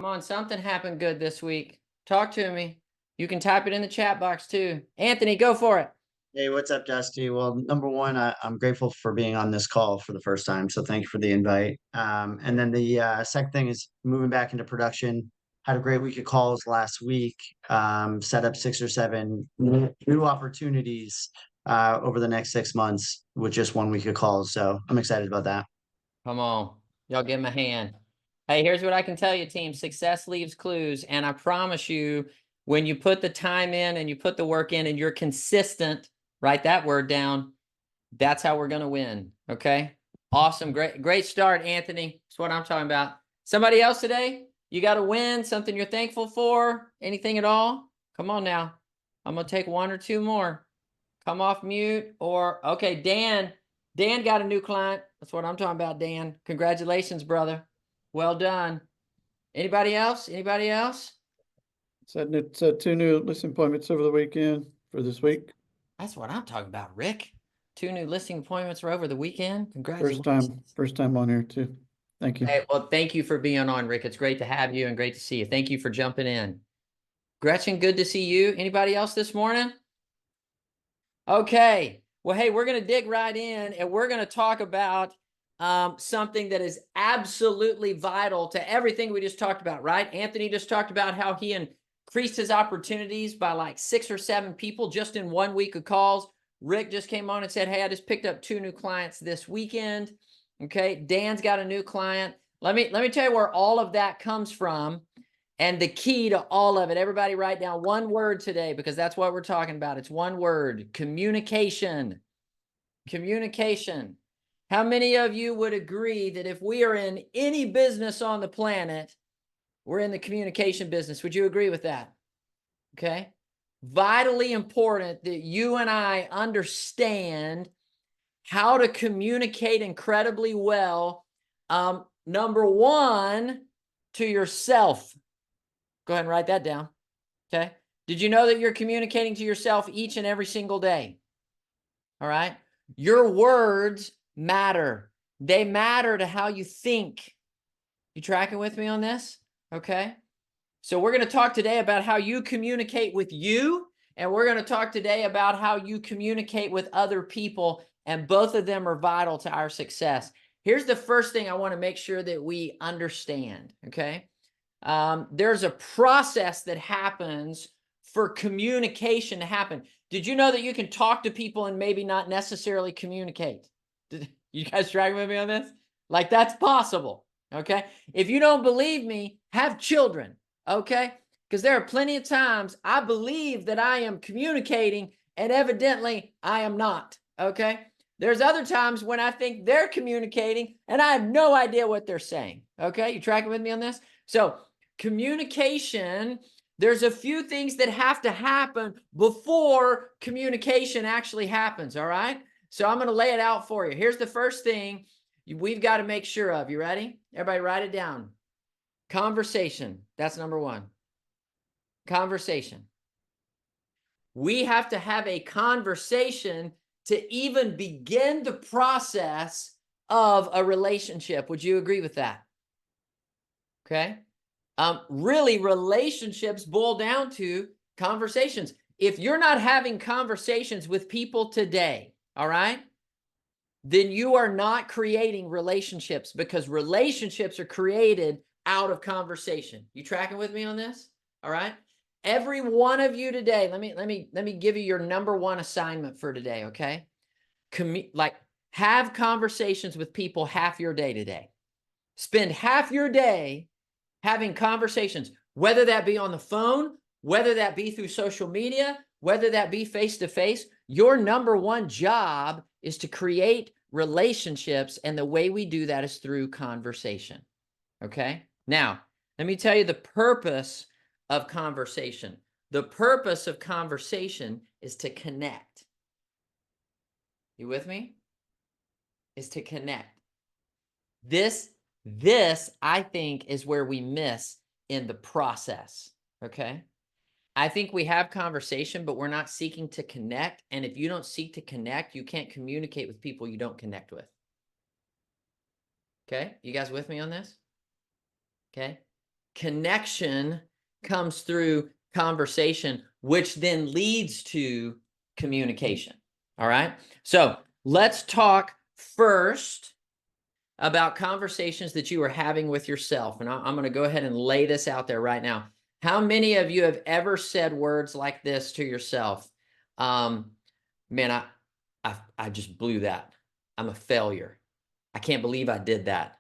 Come on, something happened good this week. Talk to me. You can type it in the chat box too. Anthony, go for it. Hey, what's up, Dusty? Well, number one, I'm grateful for being on this call for the first time, so thank you for the invite. And then the second thing is moving back into production. Had a great week of calls last week. Set up 6 or 7 new opportunities over the next 6 months with just 1 week of calls. So I'm excited about that. Come on. Y'all give him a hand. Hey, here's what I can tell you, team. Success leaves clues. And I promise you, when you put the time in and you put the work in and you're consistent, write that word down. That's how we're going to win. Okay. Awesome. Great start, Anthony. That's what I'm talking about. Somebody else today? You got to win, something you're thankful for, anything at all? Come on now. I'm going to take one or two more. Come off mute or, okay, Dan got a new client. That's what I'm talking about, Dan. Congratulations, brother. Well done. Anybody else? Anybody else? Said it's 2 new listing appointments over the weekend for this week. That's what I'm talking about, Rick. 2 new listing appointments were over the weekend. Congratulations. First time on here too. Thank you. Hey, well, thank you for being on, Rick. It's great to have you and great to see you. Thank you for jumping in. Gretchen, good to see you. Anybody else this morning? Okay. Well, hey, we're going to dig right in and we're going to talk about something that is absolutely vital to everything we just talked about, right? Anthony just talked about how he increased his opportunities by like 6 or 7 people just in 1 week of calls. Rick just came on and said, hey, I just picked up 2 new clients this weekend. Okay. Dan's got a new client. Let me tell you where all of that comes from and the key to all of it. Everybody write down one word today because that's what we're talking about. It's one word: communication. Communication. How many of you would agree that if we are in any business on the planet, we're in the communication business? Would you agree with that? Okay. Vitally important that you and I understand how to communicate incredibly well. Number one, to yourself. Go ahead and write that down. Okay. Did you know that you're communicating to yourself each and every single day? All right. Your words matter. They matter to how you think. You tracking with me on this? Okay. So we're going to talk today about how you communicate with you, and we're going to talk today about how you communicate with other people, and both of them are vital to our success. Here's the first thing I want to make sure that we understand. Okay. There's a process that happens for communication to happen. Did you know that you can talk to people and maybe not necessarily communicate? You guys tracking with me on this? Like, that's possible. Okay. If you don't believe me, have children. Okay. Because there are plenty of times I believe that I am communicating and evidently I am not. Okay. There's other times when I think they're communicating and I have no idea what they're saying. Okay. You tracking with me on this? So communication, there's a few things that have to happen before communication actually happens. All right. So I'm going to lay it out for you. Here's the first thing we've got to make sure of. You ready? Everybody write it down. Conversation. That's number one. Conversation. We have to have a conversation to even begin the process of a relationship. Would you agree with that? Okay. Really, relationships boil down to conversations. If you're not having conversations with people today, all right, then you are not creating relationships, because relationships are created out of conversation. You tracking with me on this? All right. Every one of you today, let me give you your number one assignment for today. Okay. Have conversations with people half your day today. Spend half your day having conversations, whether that be on the phone, whether that be through social media, whether that be face-to-face. Your number one job is to create relationships, and the way we do that is through conversation. Okay? Now, let me tell you the purpose of conversation. The purpose of conversation is to connect. You with me? Is to connect. This, I think, is where we miss in the process. Okay. I think we have conversation, but we're not seeking to connect. And if you don't seek to connect, you can't communicate with people you don't connect with. Okay. You guys with me on this? Okay. Connection comes through conversation, which then leads to communication. All right. So let's talk first about conversations that you are having with yourself. And I'm going to go ahead and lay this out there right now. How many of you have ever said words like this to yourself? Man, I just blew that. I'm a failure. I can't believe I did that.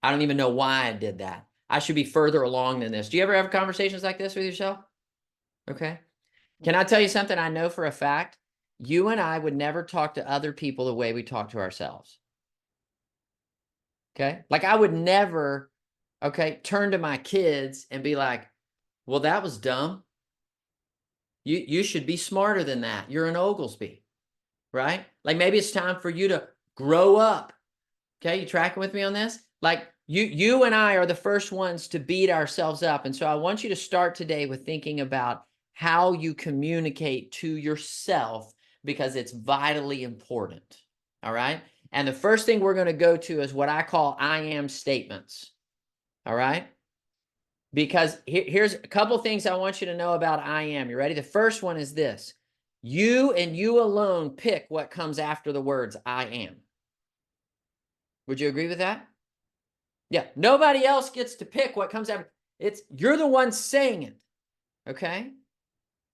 I don't even know why I did that. I should be further along than this. Do you ever have conversations like this with yourself? Okay. Can I tell you something I know for a fact? You and I would never talk to other people the way we talk to ourselves. Okay. Like I would never, okay, turn to my kids and be like, well, that was dumb. You should be smarter than that. You're an Oglesby, right? Like maybe it's time for you to grow up. Okay. You tracking with me on this? Like you and I are the first ones to beat ourselves up. And so I want you to start today with thinking about how you communicate to yourself because it's vitally important. All right. And the first thing we're going to go to is what I call I am statements. All right. Because here's a couple things I want you to know about I am. You ready? The first one is this. You and you alone pick what comes after the words I am. Would you agree with that? Yeah. Nobody else gets to pick what comes after. You're the one saying it. Okay.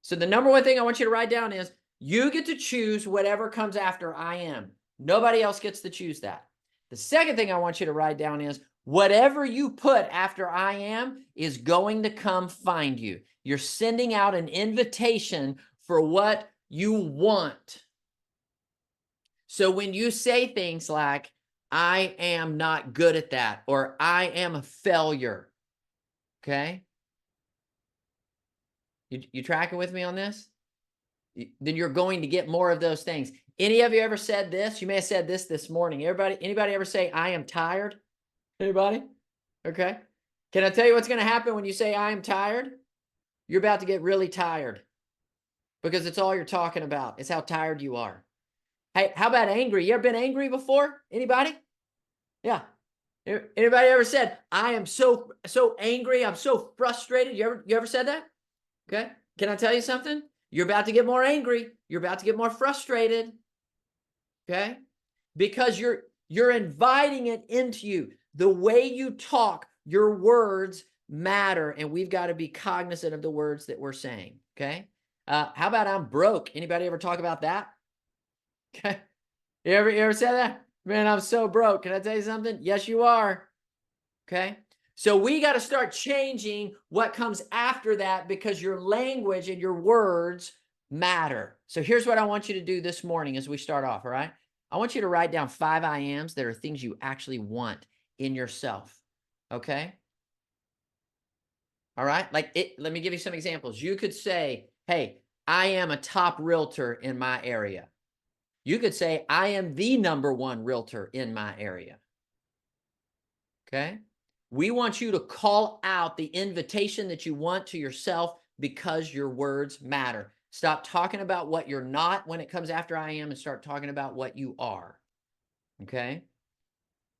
So the number one thing I want you to write down is you get to choose whatever comes after I am. Nobody else gets to choose that. The second thing I want you to write down is whatever you put after I am is going to come find you. You're sending out an invitation for what you want. So when you say things like, I am not good at that, or I am a failure, okay? You tracking with me on this? Then you're going to get more of those things. Any of you ever said this? You may have said this morning. Anybody ever say, I am tired? Anybody? Okay. Can I tell you what's going to happen when you say, I am tired? You're about to get really tired because it's all you're talking about. It's how tired you are. Hey, how about angry? You ever been angry before? Anybody? Yeah. Anybody ever said, I am so angry. I'm so frustrated. You ever said that? Okay. Can I tell you something? You're about to get more angry. You're about to get more frustrated. Okay. Because you're inviting it into you. The way you talk, your words matter. And we've got to be cognizant of the words that we're saying. Okay. How about I'm broke? Anybody ever talk about that? Okay. You ever said that? Man, I'm so broke. Can I tell you something? Yes, you are. Okay. So we got to start changing what comes after that because your language and your words matter. So here's what I want you to do this morning as we start off. All right. I want you to write down 5 I ams that are things you actually want in yourself. Okay. All right. Let me give you some examples. You could say, hey, I am a top realtor in my area. You could say, I am the #1 realtor in my area. Okay. We want you to call out the invitation that you want to yourself because your words matter. Stop talking about what you're not when it comes after I am and start talking about what you are. Okay.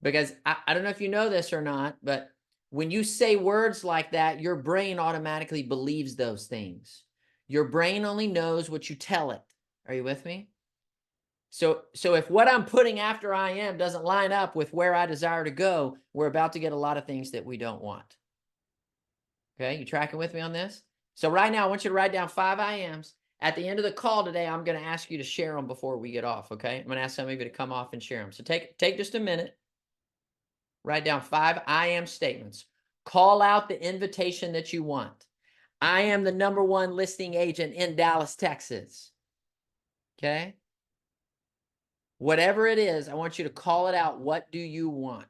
Because I don't know if you know this or not, but when you say words like that, your brain automatically believes those things. Your brain only knows what you tell it. Are you with me? So if what I'm putting after I am doesn't line up with where I desire to go, we're about to get a lot of things that we don't want. Okay, you tracking with me on this? So right now, I want you to write down 5 I ams. At the end of the call today, I'm going to ask you to share them before we get off, okay? I'm going to ask some of you to come off and share them. So take just a minute. Write down 5 I am statements. Call out the invitation that you want. I am the #1 listing agent in Dallas, Texas. Okay? Whatever it is, I want you to call it out. What do you want?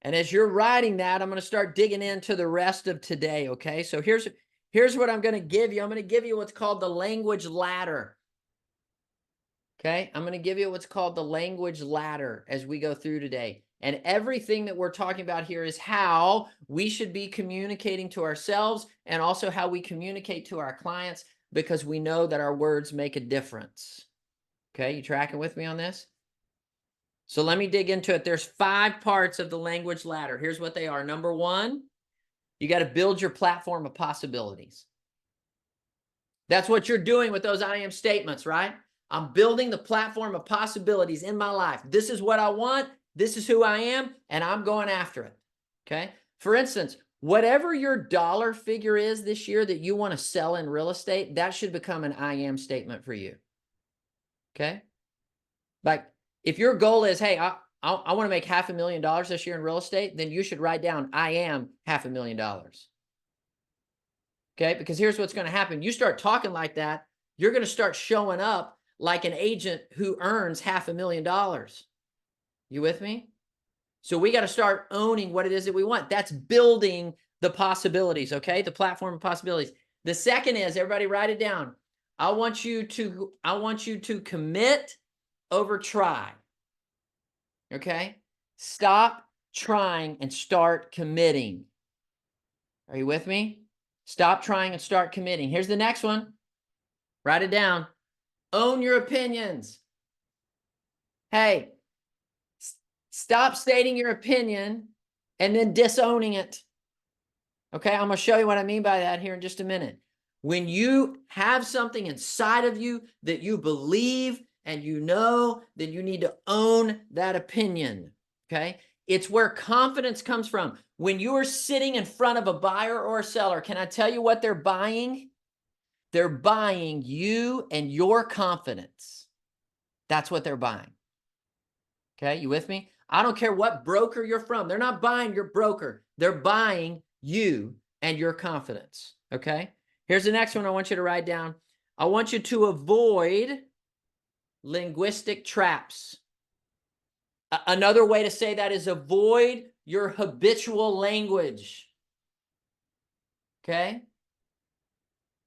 And as you're writing that, I'm going to start digging into the rest of today, okay? So here's what I'm going to give you. I'm going to give you what's called the language ladder. Okay? I'm going to give you what's called the language ladder as we go through today. And everything that we're talking about here is how we should be communicating to ourselves and also how we communicate to our clients because we know that our words make a difference. Okay? You tracking with me on this? So let me dig into it. There's 5 parts of the language ladder. Here's what they are. Number 1, you got to build your platform of possibilities. That's what you're doing with those I am statements, right? I'm building the platform of possibilities in my life. This is what I want. This is who I am, and I'm going after it. Okay. For instance, whatever your dollar figure is this year that you want to sell in real estate, that should become an I am statement for you. Okay. Like if your goal is, hey, I want to make $500,000 this year in real estate, then you should write down, I am $500,000. Okay. Because here's what's going to happen. You start talking like that, you're going to start showing up like an agent who earns $500,000. You with me? So we got to start owning what it is that we want. That's building the possibilities. Okay. The platform of possibilities. The second is, everybody write it down. I want you to commit over try. Okay. Stop trying and start committing. Are you with me? Stop trying and start committing. Here's the next one. Write it down. Own your opinions. Hey, stop stating your opinion and then disowning it. Okay, I'm going to show you what I mean by that here in just a minute. When you have something inside of you that you believe and you know, then you need to own that opinion. Okay, it's where confidence comes from. When you are sitting in front of a buyer or a seller, can I tell you what they're buying? They're buying you and your confidence. That's what they're buying. Okay, you with me? I don't care what broker you're from. They're not buying your broker. They're buying you and your confidence. Okay, here's the next one I want you to write down. I want you to avoid linguistic traps. Another way to say that is avoid your habitual language. Okay,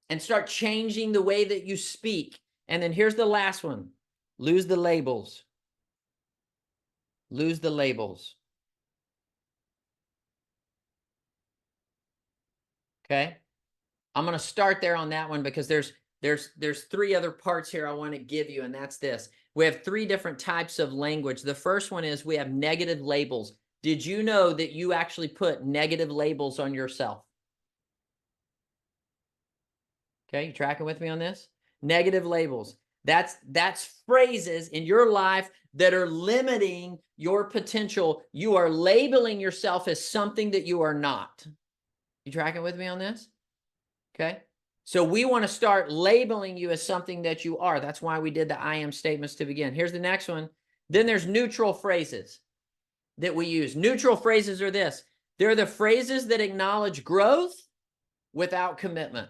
and start changing the way that you speak. And then here's the last one. Lose the labels. Lose the labels. Okay. I'm going to start there on that one because there's 3 other parts here I want to give you, and that's this. We have 3 different types of language. The first one is we have negative labels. Did you know that you actually put negative labels on yourself? Okay, you tracking with me on this? Negative labels. That's phrases in your life that are limiting your potential. You are labeling yourself as something that you are not. You tracking with me on this? Okay. So we want to start labeling you as something that you are. That's why we did the I am statements to begin. Here's the next one. Then there's neutral phrases that we use. Neutral phrases are this. They're the phrases that acknowledge growth without commitment.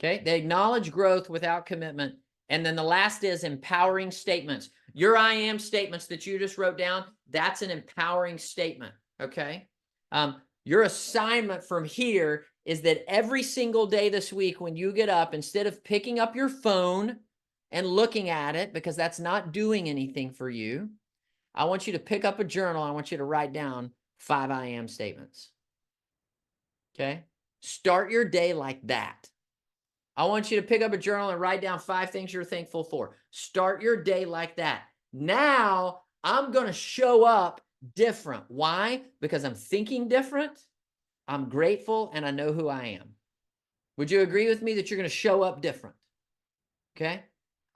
Okay, they acknowledge growth without commitment. And then the last is empowering statements. Your I am statements that you just wrote down, that's an empowering statement, okay? Your assignment from here is that every single day this week when you get up, instead of picking up your phone and looking at it, because that's not doing anything for you, I want you to pick up a journal. I want you to write down 5 I am statements, okay? Start your day like that. I want you to pick up a journal and write down 5 things you're thankful for. Start your day like that. Now I'm going to show up different. Why? Because I'm thinking different, I'm grateful, and I know who I am. Would you agree with me that you're going to show up different? Okay.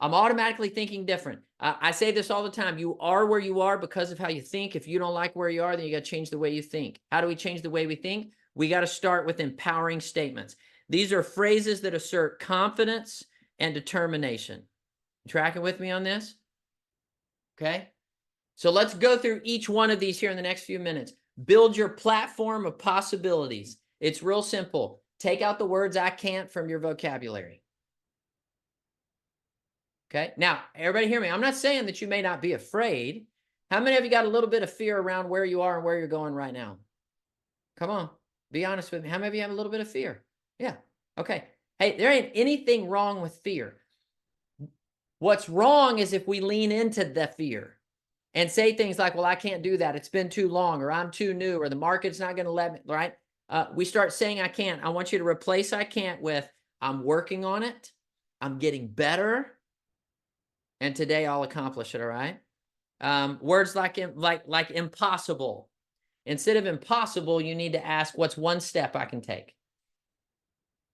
I'm automatically thinking different. I say this all the time. You are where you are because of how you think. If you don't like where you are, then you got to change the way you think. How do we change the way we think? We got to start with empowering statements. These are phrases that assert confidence and determination. You tracking with me on this? Okay. So let's go through each one of these here in the next few minutes. Build your platform of possibilities. It's real simple. Take out the words I can't from your vocabulary. Okay. Now, everybody hear me. I'm not saying that you may not be afraid. How many of you got a little bit of fear around where you are and where you're going right now? Come on. Be honest with me. How many of you have a little bit of fear? Yeah. Okay. Hey, there ain't anything wrong with fear. What's wrong is if we lean into the fear and say things like, well, I can't do that. It's been too long, or I'm too new, or the market's not going to let me, right? We start saying I can't. I want you to replace I can't with I'm working on it. I'm getting better. and today I'll accomplish it. All right. Words like impossible. Instead of impossible, you need to ask, what's one step I can take?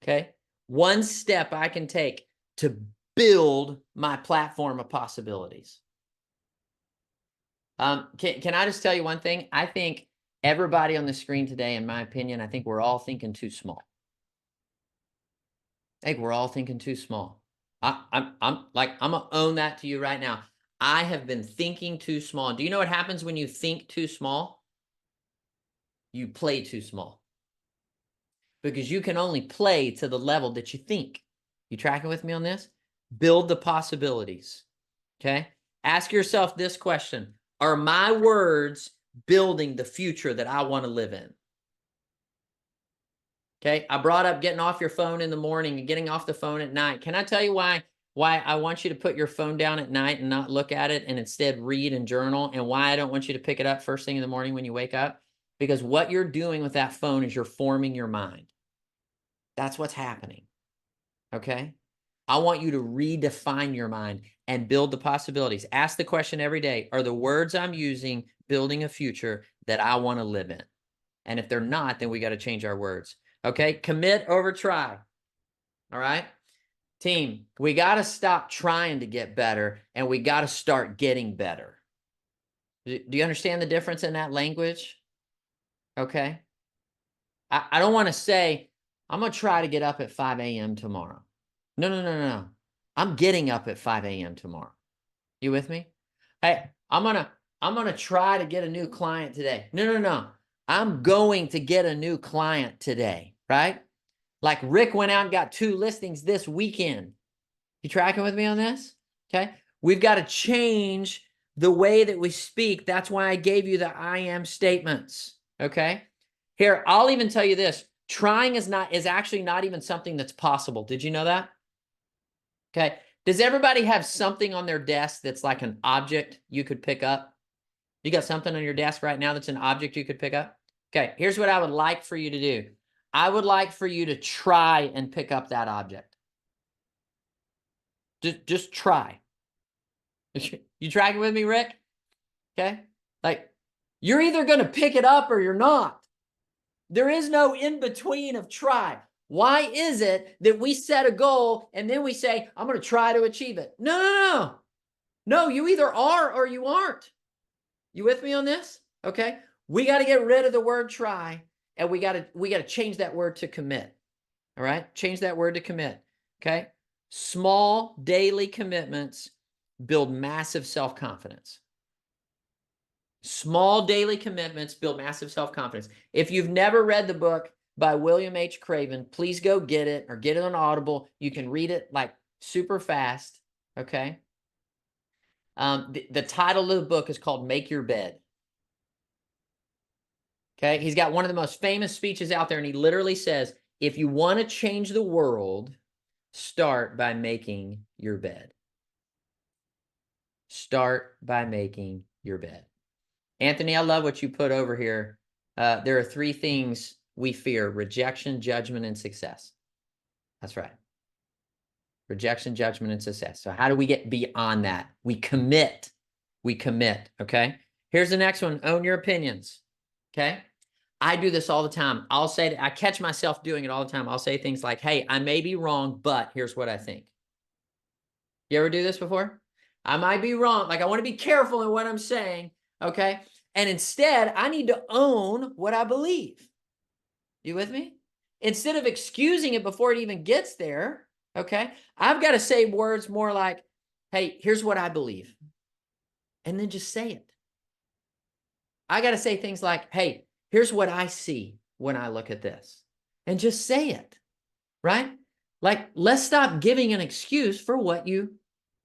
Okay. One step I can take to build my platform of possibilities. Can I just tell you one thing? I think everybody on the screen today, in my opinion, I think we're all thinking too small. I think we're all thinking too small. I'm gonna own that to you right now. I have been thinking too small. Do you know what happens when you think too small? You play too small. Because you can only play to the level that you think. You tracking with me on this? Build the possibilities. Okay? Ask yourself this question. Are my words building the future that I want to live in? Okay? I brought up getting off your phone in the morning and getting off the phone at night. Can I tell you why I want you to put your phone down at night and not look at it and instead read and journal, and why I don't want you to pick it up first thing in the morning when you wake up? Because what you're doing with that phone is you're forming your mind. That's what's happening. Okay? I want you to redefine your mind and build the possibilities. Ask the question every day, are the words I'm using building a future that I want to live in? And if they're not, then we got to change our words. Okay? Commit over try. All right? Team, we got to stop trying to get better, and we got to start getting better. Do you understand the difference in that language? Okay? I don't want to say, I'm going to try to get up at 5 a.m. tomorrow. No. I'm getting up at 5 a.m. tomorrow. You with me? Hey, I'm gonna try to get a new client today. No. I'm going to get a new client today, right? Like Rick went out and got 2 listings this weekend. You tracking with me on this? Okay. We've got to change the way that we speak. That's why I gave you the I am statements. Okay. Here, I'll even tell you this. Trying is actually not even something that's possible. Did you know that? Okay. Does everybody have something on their desk that's like an object you could pick up? You got something on your desk right now that's an object you could pick up? Okay. Here's what I would like for you to do. I would like for you to try and pick up that object. Just try. You tracking with me, Rick? Okay. Like, you're either going to pick it up or you're not. There is no in between of try. Why is it that we set a goal and then we say, I'm going to try to achieve it? No. No, you either are or you aren't. You with me on this? Okay. We got to get rid of the word try, and we got to change that word to commit. All right. Change that word to commit. Okay. Small daily commitments build massive self-confidence. Small daily commitments build massive self-confidence. If you've never read the book by William H. Craven, please go get it or get it on Audible. You can read it like super fast. Okay. The title of the book is called Make Your Bed. Okay. He's got one of the most famous speeches out there, and he literally says, if you want to change the world, start by making your bed. Start by making your bed. Anthony, I love what you put over here. There are 3 things we fear: rejection, judgment, and success. That's right. Rejection, judgment, and success. So how do we get beyond that? We commit. We commit. Okay. Here's the next one. Own your opinions. Okay. I do this all the time. I'll say, I catch myself doing it all the time. I'll say things like, hey, I may be wrong, but here's what I think. You ever do this before? I might be wrong. Like, I want to be careful in what I'm saying. Okay. And instead, I need to own what I believe. You with me? Instead of excusing it before it even gets there. Okay. I've got to say words more like, hey, here's what I believe. And then just say it. I got to say things like, hey, here's what I see when I look at this. And just say it. Right? Like, let's stop giving an excuse for what you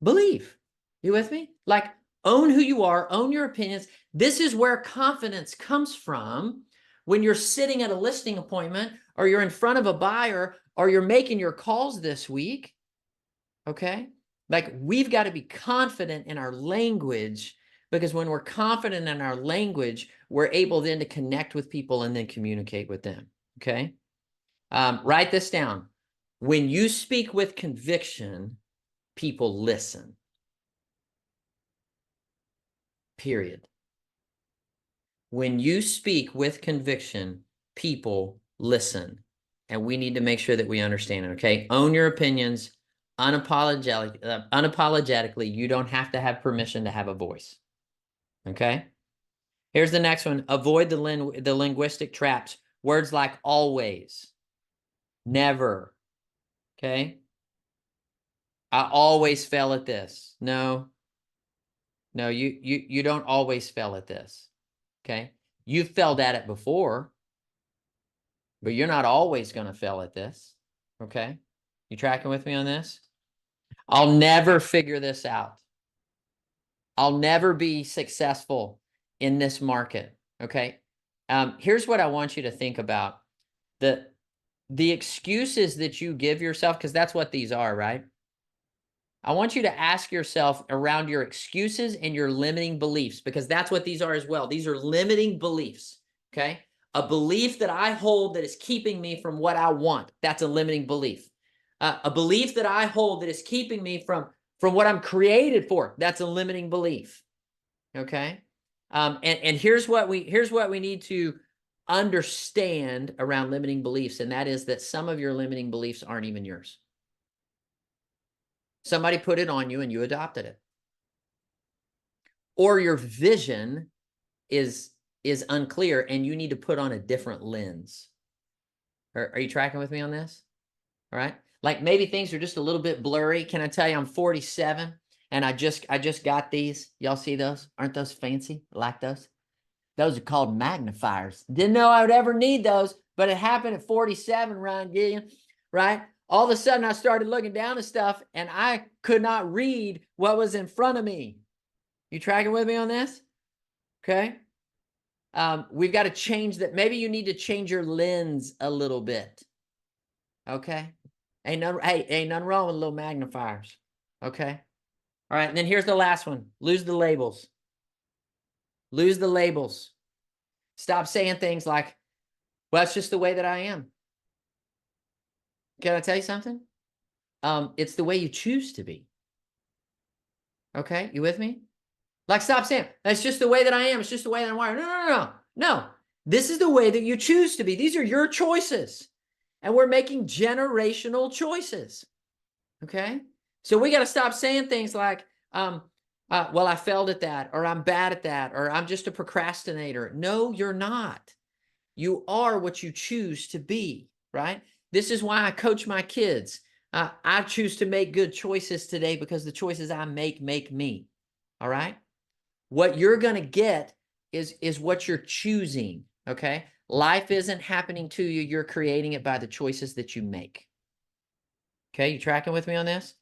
believe. You with me? Like, own who you are, own your opinions. This is where confidence comes from when you're sitting at a listing appointment, or you're in front of a buyer, or you're making your calls this week. Okay? Like, we've got to be confident in our language, because when we're confident in our language, we're able then to connect with people and then communicate with them. Okay? Write this down. When you speak with conviction, people listen. period. When you speak with conviction, people listen. And we need to make sure that we understand it, okay? Own your opinions unapologetically. You don't have to have permission to have a voice, okay? Here's the next one. Avoid the linguistic traps. Words like always, never, okay? I always fail at this. No, you don't always fail at this, okay? You've failed at it before, but you're not always going to fail at this, okay? You tracking with me on this? I'll never figure this out. I'll never be successful in this market, okay? Here's what I want you to think about. The excuses that you give yourself, because that's what these are, right? I want you to ask yourself around your excuses and your limiting beliefs, because that's what these are as well. These are limiting beliefs, okay? A belief that I hold that is keeping me from what I want. That's a limiting belief. A belief that I hold that is keeping me from what I'm created for. That's a limiting belief, okay? And here's what we need to understand around limiting beliefs, and that is that some of your limiting beliefs aren't even yours. Somebody put it on you and you adopted it. Or your vision is unclear and you need to put on a different lens. Are you tracking with me on this? All right. Like maybe things are just a little bit blurry. Can I tell you I'm 47 and I just got these. Y'all see those? Aren't those fancy? I like those. Those are called magnifiers. Didn't know I would ever need those, but it happened at 47, Ryan Gillian, right? All of a sudden I started looking down at stuff and I could not read what was in front of me. You tracking with me on this? Okay. We've got to change that. Maybe you need to change your lens a little bit. Okay. Ain't nothing wrong with little magnifiers. Okay. All right. And then here's the last one. Lose the labels. Lose the labels. Stop saying things like, well, it's just the way that I am. Can I tell you something? It's the way you choose to be. Okay. You with me? Like, stop saying, that's just the way that I am. It's just the way that I'm wired. No. This is the way that you choose to be. These are your choices. And we're making generational choices. Okay? So we got to stop saying things like, well, I failed at that, or I'm bad at that, or I'm just a procrastinator. No, you're not. You are what you choose to be, right? This is why I coach my kids. I choose to make good choices today because the choices I make me. All right? What you're going to get is what you're choosing, okay? Life isn't happening to you. You're creating it by the choices that you make. Okay, you tracking with me on this?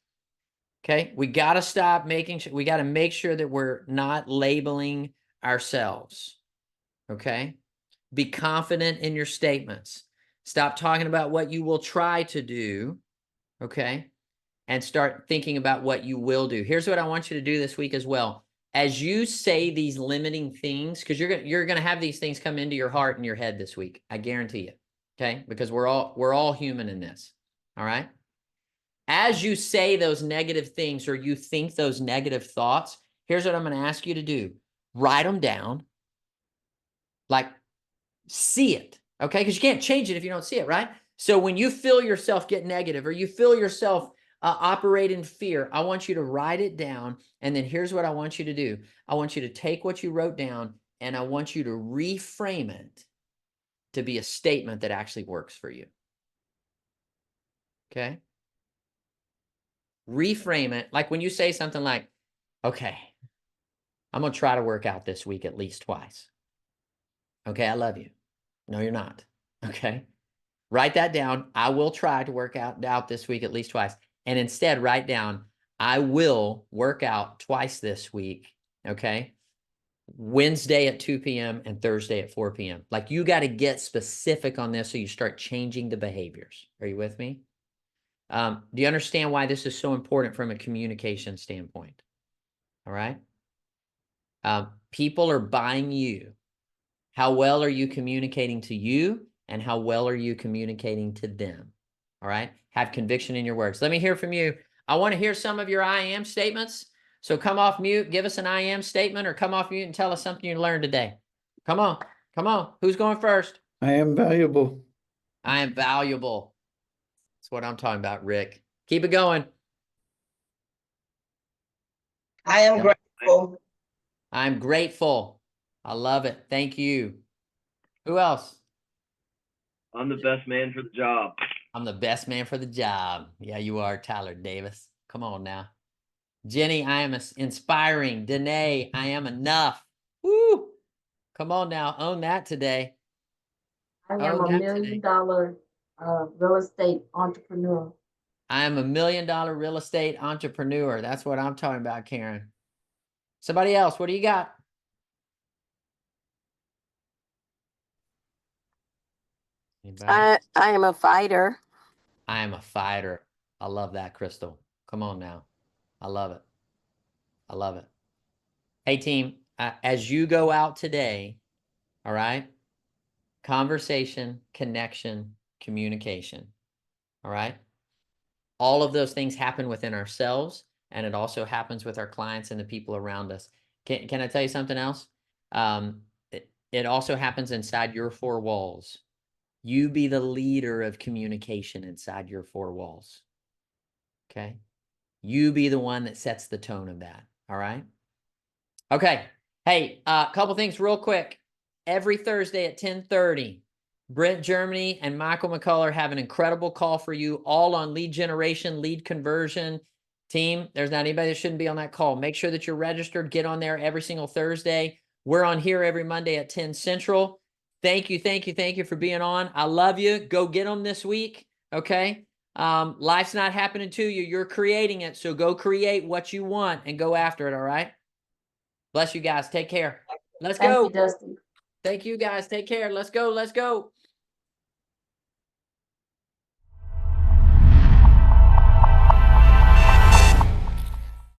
Okay, we got to stop we got to make sure that we're not labeling ourselves, okay? Be confident in your statements. Stop talking about what you will try to do, okay? And start thinking about what you will do. Here's what I want you to do this week as well. As you say these limiting things, because you're gonna have these things come into your heart and your head this week, I guarantee you. Okay, because we're all human in this. All right. As you say those negative things or you think those negative thoughts, here's what I'm going to ask you to do: write them down. Like, see it. Okay, because you can't change it if you don't see it, right? So when you feel yourself get negative or you feel yourself operate in fear, I want you to write it down. And then here's what I want you to do. I want you to take what you wrote down and I want you to reframe it to be a statement that actually works for you. Okay? Reframe it. Like when you say something like, okay, I'm going to try to work out this week at least twice. Okay, I love you. No, you're not. Okay? Write that down. I will try to work out this week at least twice. And instead, write down, I will work out twice this week, okay? Wednesday at 2 p.m. and Thursday at 4 p.m. Like, you got to get specific on this so you start changing the behaviors. Are you with me? Do you understand why this is so important from a communication standpoint? All right? People are buying you. How well are you communicating to you? And how well are you communicating to them? All right. Have conviction in your words. Let me hear from you. I want to hear some of your I am statements. So come off mute, give us an I am statement, or come off mute and tell us something you learned today. Come on. Come on. Who's going first? I am valuable. I am valuable. That's what I'm talking about, Rick. Keep it going. I am Yeah. grateful. I'm grateful. I love it. Thank you. Who else? I'm the best man for the job. I'm the best man for the job. Yeah, you are, Tyler Davis. Come on now. Jenny, I am inspiring. Danae, I am enough. Woo! Come on now. Own that today. I am Oh, a that's $1 today. million real estate entrepreneur. I am a $1 million real estate entrepreneur. That's what I'm talking about, Karen. Somebody else, what do you got? Anybody? I am a fighter. I am a fighter. I love that, Crystal. Come on now. I love it. I love it. Hey, team, as you go out today, all right, conversation, connection, communication, all right? All of those things happen within ourselves, and it also happens with our clients and the people around us. Can I tell you something else? It also happens inside your four walls. You be the leader of communication inside your four walls. Okay? You be the one that sets the tone of that. All right? Okay. Hey, a couple things real quick. Every Thursday at 10:30, Brent Germany and Michael McCullough have an incredible call for you, all on lead generation, lead conversion. Team, there's not anybody that shouldn't be on that call. Make sure that you're registered. Get on there every single Thursday. We're on here every Monday at 10 Central. Thank you, thank you, thank you for being on. I love you. Go get them this week, okay? Life's not happening to you. You're creating it, so go create what you want and go after it, all right? Bless you guys. Take care. Let's Thank go. you, Dusty. Thank you guys. Take care. Let's go. Let's go.